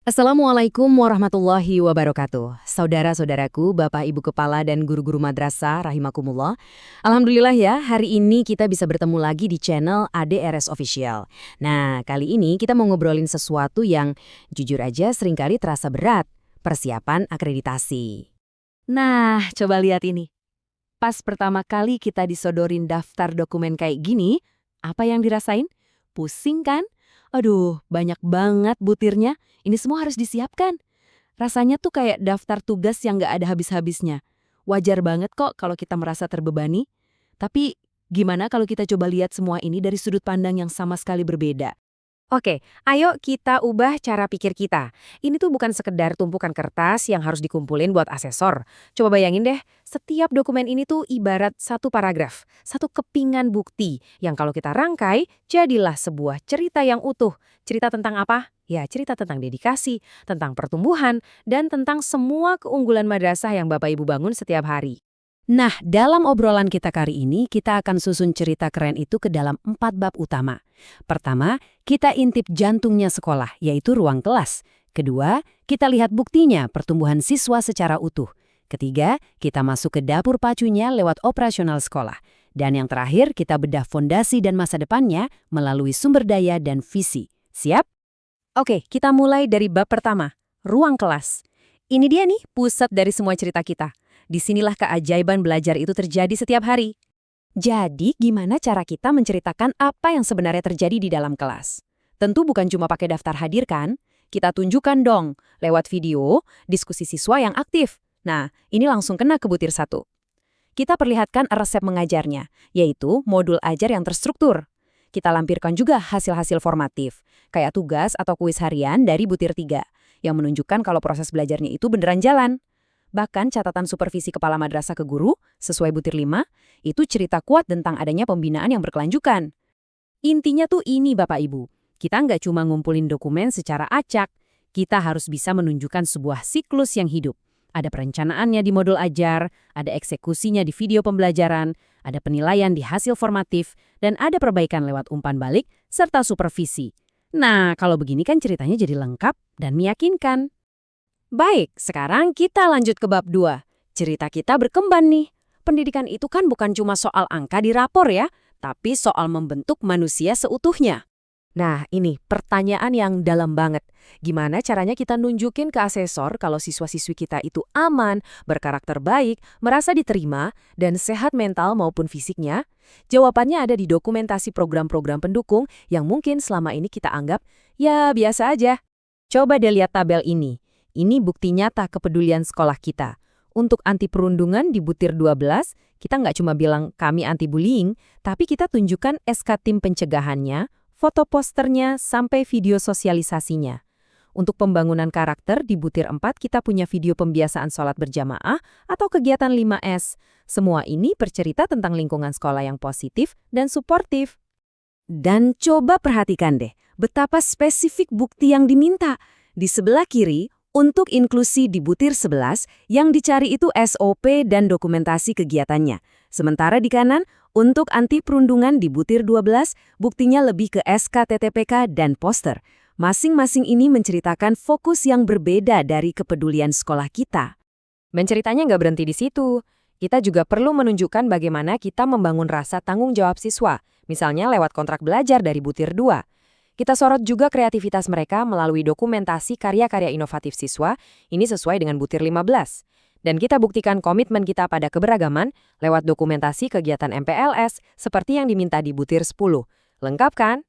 Assalamualaikum warahmatullahi wabarakatuh. Saudara-saudaraku, Bapak Ibu Kepala dan guru-guru madrasah rahimakumullah. Alhamdulillah ya, hari ini kita bisa bertemu lagi di channel ADRS Official. Nah, kali ini kita mau ngobrolin sesuatu yang jujur aja seringkali terasa berat, persiapan akreditasi. Nah, coba lihat ini. Pas pertama kali kita disodorin daftar dokumen kayak gini, apa yang dirasain? Pusing kan? Aduh, banyak banget butirnya. Ini semua harus disiapkan. Rasanya tuh kayak daftar tugas yang nggak ada habis-habisnya. Wajar banget kok kalau kita merasa terbebani. Tapi gimana kalau kita coba lihat semua ini dari sudut pandang yang sama sekali berbeda? Oke, ayo kita ubah cara pikir kita. Ini tuh bukan sekedar tumpukan kertas yang harus dikumpulin buat asesor. Coba bayangin deh, setiap dokumen ini tuh ibarat satu paragraf, satu kepingan bukti yang kalau kita rangkai, jadilah sebuah cerita yang utuh. Cerita tentang apa? Ya, cerita tentang dedikasi, tentang pertumbuhan, dan tentang semua keunggulan madrasah yang Bapak Ibu bangun setiap hari. Nah, dalam obrolan kita kali ini, kita akan susun cerita keren itu ke dalam 4 bab utama. Pertama, kita intip jantungnya sekolah, yaitu ruang kelas. Kedua, kita lihat buktinya, pertumbuhan siswa secara utuh. Ketiga, kita masuk ke dapur pacunya lewat operasional sekolah. Dan yang terakhir, kita bedah fondasi dan masa depannya melalui sumber daya dan visi. Siap? Oke, kita mulai dari bab pertama, ruang kelas. Ini dia nih, pusat dari semua cerita kita. Disinilah keajaiban belajar itu terjadi setiap hari. Jadi, gimana cara kita menceritakan apa yang sebenarnya terjadi di dalam kelas? Tentu bukan cuma pakai daftar hadir kan? Kita tunjukkan dong, lewat video, diskusi siswa yang aktif. Nah, ini langsung kena ke butir satu. Kita perlihatkan resep mengajarnya, yaitu modul ajar yang terstruktur. Kita lampirkan juga hasil-hasil formatif, kayak tugas atau kuis harian dari butir 3, yang menunjukkan kalau proses belajarnya itu beneran jalan. Bahkan catatan supervisi kepala madrasah ke guru, sesuai butir 5, itu cerita kuat tentang adanya pembinaan yang berkelanjutan. Intinya tuh ini Bapak Ibu, kita nggak cuma ngumpulin dokumen secara acak, kita harus bisa menunjukkan sebuah siklus yang hidup. Ada perencanaannya di modul ajar, ada eksekusinya di video pembelajaran, ada penilaian di hasil formatif, dan ada perbaikan lewat umpan balik, serta supervisi. Nah, kalau begini kan ceritanya jadi lengkap dan meyakinkan. Baik, sekarang kita lanjut ke bab 2. Cerita kita berkembang nih. Pendidikan itu kan bukan cuma soal angka di rapor ya, tapi soal membentuk manusia seutuhnya. Nah, ini pertanyaan yang dalam banget. Gimana caranya kita nunjukin ke asesor kalau siswa-siswi kita itu aman, berkarakter baik, merasa diterima, dan sehat mental maupun fisiknya? Jawabannya ada di dokumentasi program-program pendukung yang mungkin selama ini kita anggap, ya biasa aja. Coba deh lihat tabel ini. Ini bukti nyata kepedulian sekolah kita. Untuk anti perundungan di butir 12, kita nggak cuma bilang kami anti bullying, tapi kita tunjukkan SK tim pencegahannya, foto posternya, sampai video sosialisasinya. Untuk pembangunan karakter di butir 4, kita punya video pembiasaan sholat berjamaah atau kegiatan 5S. Semua ini bercerita tentang lingkungan sekolah yang positif dan suportif. Dan coba perhatikan deh, betapa spesifik bukti yang diminta. Di sebelah kiri, untuk inklusi di butir 11, yang dicari itu SOP dan dokumentasi kegiatannya. Sementara di kanan, untuk anti perundungan di butir 12, buktinya lebih ke SK TTPK dan poster. Masing-masing ini menceritakan fokus yang berbeda dari kepedulian sekolah kita. Menceritanya nggak berhenti di situ. Kita juga perlu menunjukkan bagaimana kita membangun rasa tanggung jawab siswa, misalnya lewat kontrak belajar dari butir 2. Kita sorot juga kreativitas mereka melalui dokumentasi karya-karya inovatif siswa, ini sesuai dengan butir 15. Dan kita buktikan komitmen kita pada keberagaman lewat dokumentasi kegiatan MPLS seperti yang diminta di butir 10. Lengkap kan?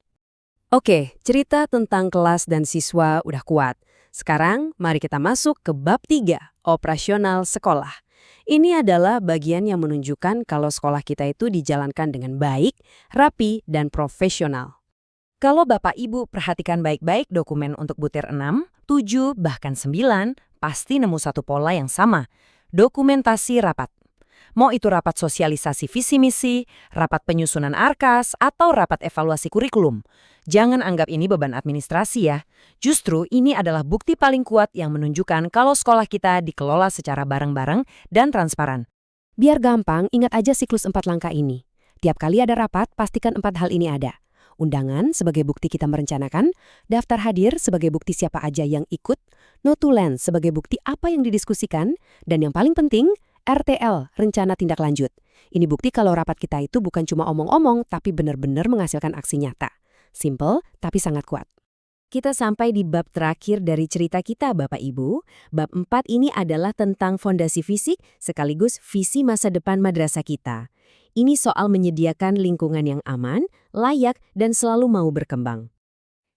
Oke, cerita tentang kelas dan siswa udah kuat. Sekarang mari kita masuk ke bab 3, operasional sekolah. Ini adalah bagian yang menunjukkan kalau sekolah kita itu dijalankan dengan baik, rapi, dan profesional. Kalau Bapak Ibu perhatikan baik-baik dokumen untuk butir 6, 7, bahkan 9, pasti nemu satu pola yang sama. Dokumentasi rapat. Mau itu rapat sosialisasi visi misi, rapat penyusunan arkas, atau rapat evaluasi kurikulum. Jangan anggap ini beban administrasi ya. Justru ini adalah bukti paling kuat yang menunjukkan kalau sekolah kita dikelola secara bareng-bareng dan transparan. Biar gampang, ingat aja siklus 4 langkah ini. Tiap kali ada rapat, pastikan 4 hal ini ada. Undangan sebagai bukti kita merencanakan, daftar hadir sebagai bukti siapa aja yang ikut, notulen sebagai bukti apa yang didiskusikan, dan yang paling penting, RTL, rencana tindak lanjut. Ini bukti kalau rapat kita itu bukan cuma omong-omong, tapi benar-benar menghasilkan aksi nyata. Simple, tapi sangat kuat. Kita sampai di bab terakhir dari cerita kita, Bapak Ibu. Bab 4 ini adalah tentang fondasi fisik sekaligus visi masa depan madrasah kita. Ini soal menyediakan lingkungan yang aman, layak, dan selalu mau berkembang.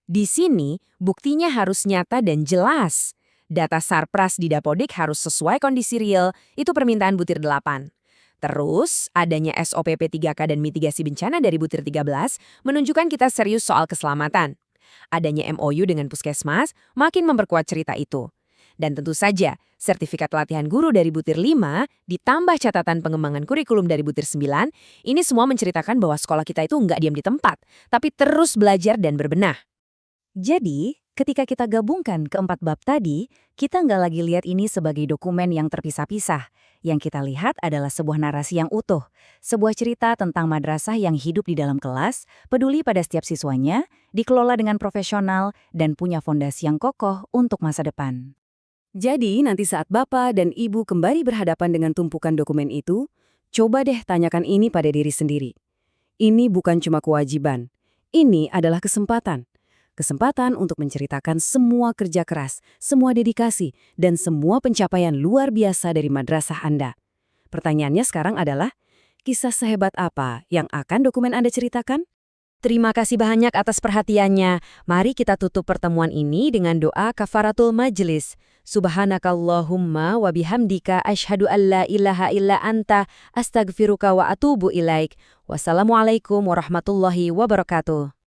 Di sini, buktinya harus nyata dan jelas. Data Sarpras di Dapodik harus sesuai kondisi real, itu permintaan butir 8. Terus, adanya SOP P3K dan mitigasi bencana dari butir 13 menunjukkan kita serius soal keselamatan. Adanya MOU dengan Puskesmas makin memperkuat cerita itu. Dan tentu saja, sertifikat pelatihan guru dari butir 5 ditambah catatan pengembangan kurikulum dari butir 9, ini semua menceritakan bahwa sekolah kita itu nggak diam di tempat, tapi terus belajar dan berbenah. Jadi, ketika kita gabungkan keempat bab tadi, kita nggak lagi lihat ini sebagai dokumen yang terpisah-pisah. Yang kita lihat adalah sebuah narasi yang utuh, sebuah cerita tentang madrasah yang hidup di dalam kelas, peduli pada setiap siswanya, dikelola dengan profesional, dan punya fondasi yang kokoh untuk masa depan. Jadi, nanti saat Bapak dan Ibu kembali berhadapan dengan tumpukan dokumen itu, coba deh tanyakan ini pada diri sendiri. Ini bukan cuma kewajiban, ini adalah kesempatan. Kesempatan untuk menceritakan semua kerja keras, semua dedikasi, dan semua pencapaian luar biasa dari madrasah Anda. Pertanyaannya sekarang adalah, kisah sehebat apa yang akan dokumen Anda ceritakan? Terima kasih banyak atas perhatiannya. Mari kita tutup pertemuan ini dengan doa kafaratul majlis. Subhanakallahumma wa bihamdika asyhadu an la ilaha illa anta astaghfiruka wa atubu ilaik. Wassalamualaikum warahmatullahi wabarakatuh.